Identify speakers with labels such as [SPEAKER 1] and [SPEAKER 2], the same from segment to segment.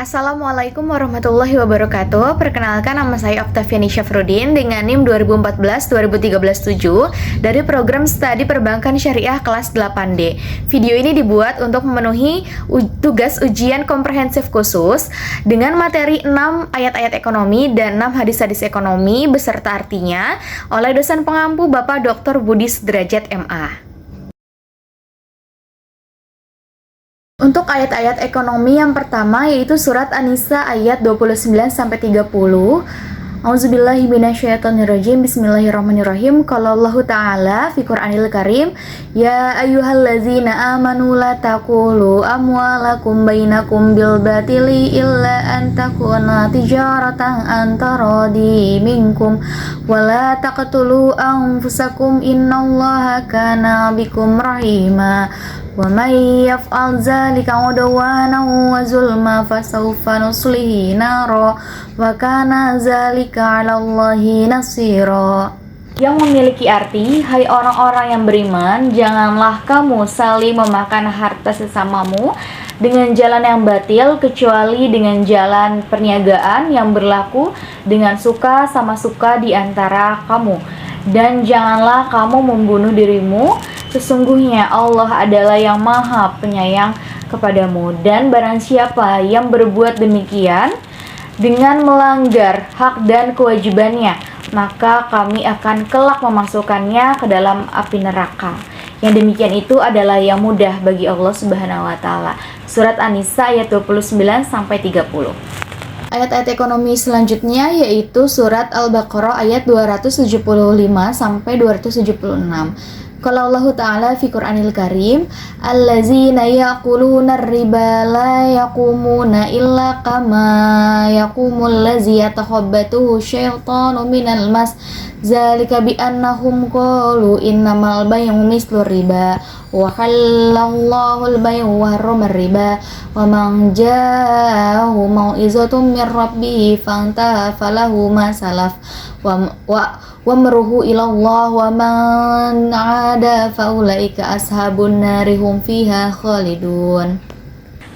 [SPEAKER 1] Assalamualaikum warahmatullahi wabarakatuh. Perkenalkan, nama saya Oktaviani Syafruddin dengan NIM 2014-2013-7 dari program studi perbankan syariah kelas 8D. Video ini dibuat untuk memenuhi tugas ujian komprehensif khusus dengan materi 6 ayat-ayat ekonomi dan 6 hadis-hadis ekonomi beserta artinya oleh dosen pengampu Bapak Dr. Budi Sudrajat MA. Untuk ayat-ayat ekonomi yang pertama yaitu surat An-Nisa ayat 29-30. Auzubillahi minasyaitonirrajim. Bismillahirrahmanirrahim. Qala Allahu ta'ala fi Qur'anil Karim, ya ayyuhallazina amanu la taqulu amwalakum bainakum bil batili illa an takuna tijaratan an taradi minkum wa la taqtulu anfusakum innallaha kana bikum rahima. Wa may yaf'al dzalika 'udwanan wa zulma fasawfa nuslihi nara wa kana dzalika 'ala Allahi nasira. Yang memiliki arti, hai orang-orang yang beriman, janganlah kamu saling memakan harta sesamamu dengan jalan yang batil kecuali dengan jalan perniagaan yang berlaku dengan suka sama suka di antara kamu. Dan janganlah kamu membunuh dirimu, sesungguhnya Allah adalah yang maha penyayang kepadamu. Dan barang siapa yang berbuat demikian dengan melanggar hak dan kewajibannya, maka kami akan kelak memasukkannya ke dalam api neraka. Yang demikian itu adalah yang mudah bagi Allah Subhanahu wa taala. Surat An-Nisa ayat 29-30. Ayat-ayat ekonomi selanjutnya yaitu surat Al-Baqarah ayat 275-276. Qala Allah Ta'ala fi Qur'anil Karim, allazina yaquluna ar-riba la yaqumuna illa kama yaqumul ladzi yatakhabbathu syaitanu minal mas, zalika bi annahum qalu innamal bay'u mislu riba wa halallahu al-bay'a wa harrama riba wa man ja'ahu mau'izatun min rabbih fantaha falahu ma salaf wa meruhu ilallah wa man 'ada faulaika ashabun nari hum fiha khalidun.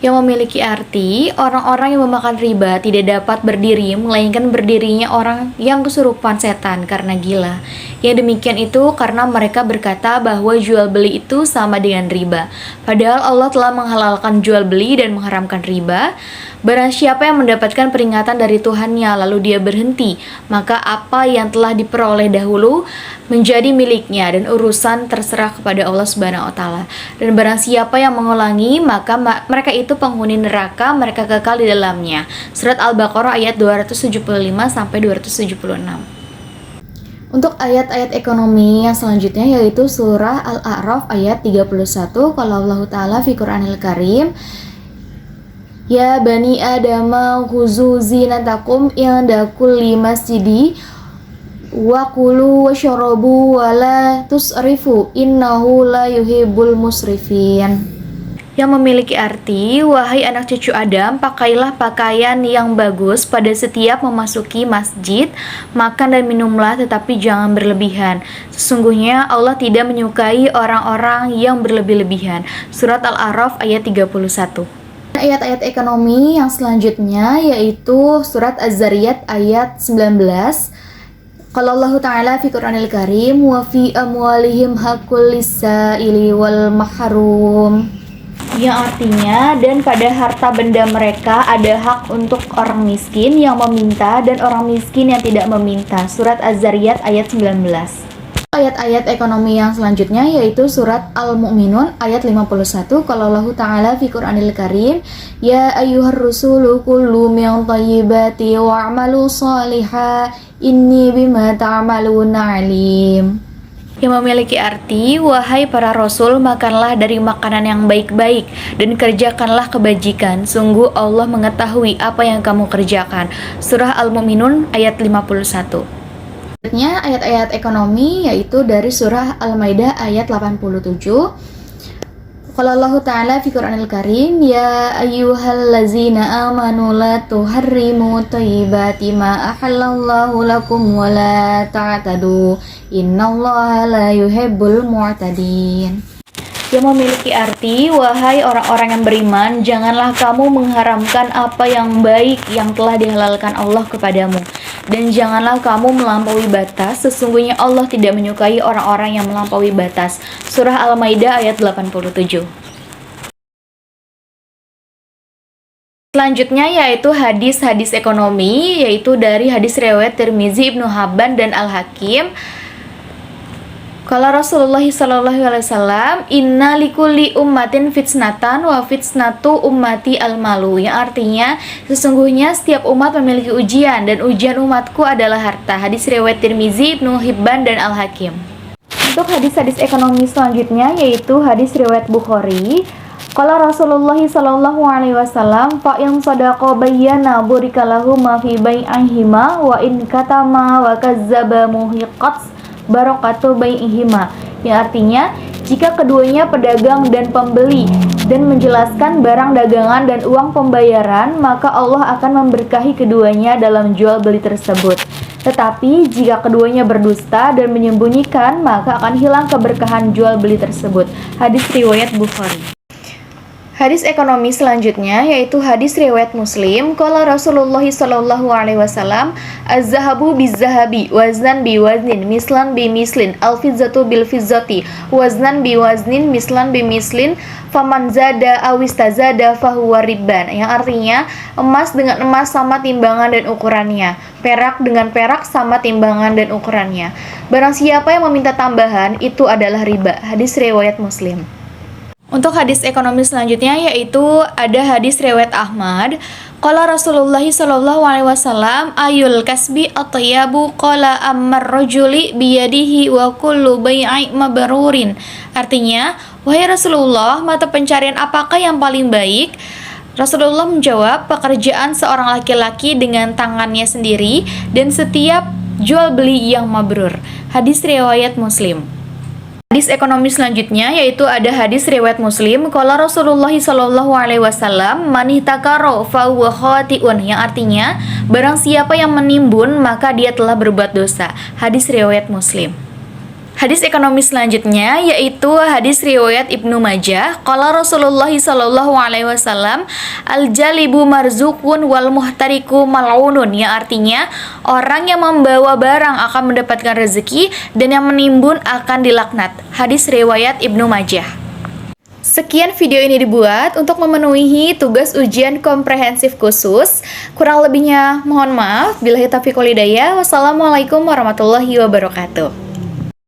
[SPEAKER 1] Yang memiliki arti, orang-orang yang memakan riba tidak dapat berdiri melainkan berdirinya orang yang kesurupan setan karena gila. Yang demikian itu karena mereka berkata bahwa jual beli itu sama dengan riba, padahal Allah telah menghalalkan jual beli dan mengharamkan riba. Barang siapa yang mendapatkan peringatan dari Tuhannya lalu dia berhenti, maka apa yang telah diperoleh dahulu menjadi miliknya dan urusan terserah kepada Allah Subhanahu wa taala. Dan barang siapa yang mengulangi, maka mereka itu penghuni neraka, mereka kekal di dalamnya. Surat Al-Baqarah ayat 275-276. Untuk ayat-ayat ekonomi yang selanjutnya yaitu surah Al-A'raf ayat 31. Qala Allah Ta'ala fi Qur'anil Karim, ya bani adama khuzu zinatakum inda kulli masjidi wa kulu washrabu wa la tusrifu innahu la yuhibbul musrifin. Yang memiliki arti, wahai anak cucu Adam, pakailah pakaian yang bagus pada setiap memasuki masjid, makan dan minumlah tetapi jangan berlebihan. Sesungguhnya Allah tidak menyukai orang-orang yang berlebih-lebihan. Surat Al-A'raf ayat 31. Ayat-ayat ekonomi yang selanjutnya yaitu surat Az-Zariyat ayat 19. Qala Allah Ta'ala fi Qur'anil Karim, wa fi amwalihim haqqul lis-sa'ili wal mahrum. Yang artinya, dan pada harta benda mereka ada hak untuk orang miskin yang meminta dan orang miskin yang tidak meminta. Surat Az-Zariyat ayat 19. Ayat-ayat ekonomi yang selanjutnya yaitu surat Al-Mu'minun ayat 51. Qala Allah Ta'ala fi Qur'anil Karim, ya ayyuhar rusulu kullu min thayyibati wa'malu shalihan inni bima ta'maluna alim. Yang memiliki arti, wahai para rasul, makanlah dari makanan yang baik-baik dan kerjakanlah kebajikan, sungguh Allah mengetahui apa yang kamu kerjakan. Surah Al-Mu'minun ayat 51. Selanjutnya ayat-ayat ekonomi yaitu dari surah Al-Maidah ayat 87. Qala Allah Ta'ala fi Qur'anil Karim, ya ayyuhallazina amanu la tuharrimu thayyibati ma ahallallahu lakum wa la ta'tadu innallaha la yuhibbul mu'tadin. yang memiliki arti, wahai orang-orang yang beriman, janganlah kamu mengharamkan apa yang baik yang telah dihalalkan Allah kepadamu. Dan janganlah kamu melampaui batas, sesungguhnya Allah tidak menyukai orang-orang yang melampaui batas. Surah Al-Maidah ayat 87. Selanjutnya yaitu hadis-hadis ekonomi, yaitu dari hadis riwayat Tirmizi, Ibnu Hibban, dan Al-Hakim. Kalau Rasulullah SAW, inna likulli ummatin fitnatan wa fitnatu ummati al-malu, yang artinya sesungguhnya setiap umat memiliki ujian dan ujian umatku adalah harta. Hadis riwayat Tirmizi, Ibnu Hibban, dan Al-Hakim. Untuk hadis-hadis ekonomi selanjutnya yaitu hadis riwayat Bukhari. Kalau Rasulullah SAW, fa in sadaqa bayyana burikalahu ma fi bai'ihima wa in katama wa kazzaba muhiqat barokatu bai'ihima, yang artinya jika keduanya pedagang dan pembeli dan menjelaskan barang dagangan dan uang pembayaran, maka Allah akan memberkahi keduanya dalam jual beli tersebut. Tetapi jika keduanya berdusta dan menyembunyikan, maka akan hilang keberkahan jual beli tersebut. Hadis riwayat Bukhari. Hadis ekonomi selanjutnya yaitu hadis riwayat Muslim. Qala Rasulullah SAW, az-zahabu biz-zahabi, waznan bi-waznin, mislan bi-mislin, al-fizzatu bil-fizzati, waznan bi-waznin, mislan bi-mislin, faman zada awistazada fahuwa ribban, yang artinya emas dengan emas sama timbangan dan ukurannya, perak dengan perak sama timbangan dan ukurannya. Barang siapa yang meminta tambahan, itu adalah riba. Hadis riwayat Muslim. Untuk hadis ekonomi selanjutnya yaitu ada hadis riwayat Ahmad. Qala Rasulullah SAW, ayul kasbi atyabu qala ammar rajuli biyadihi wa kullu bai'i mabrurin. Artinya, wahai Rasulullah, mata pencarian apakah yang paling baik? Rasulullah menjawab, pekerjaan seorang laki-laki dengan tangannya sendiri dan setiap jual beli yang mabrur. Hadis riwayat Muslim. Hadis ekonomi selanjutnya yaitu ada hadis riwayat Muslim. Qala Rasulullah SAW, man ihtakaro fa huwa khati'un, yang artinya barang siapa yang menimbun maka dia telah berbuat dosa. Hadis riwayat Muslim. Hadis ekonomi selanjutnya yaitu hadis riwayat Ibnu Majah. Qala Rasulullah SAW, al-jalibu marzukun wal muhtariku mal'unun, yang artinya orang yang membawa barang akan mendapatkan rezeki dan yang menimbun akan dilaknat. Hadis riwayat Ibnu Majah. Sekian video ini dibuat untuk memenuhi tugas ujian komprehensif khusus. Kurang lebihnya mohon maaf. Billahi taufiq wal hidayah. Wassalamualaikum warahmatullahi wabarakatuh.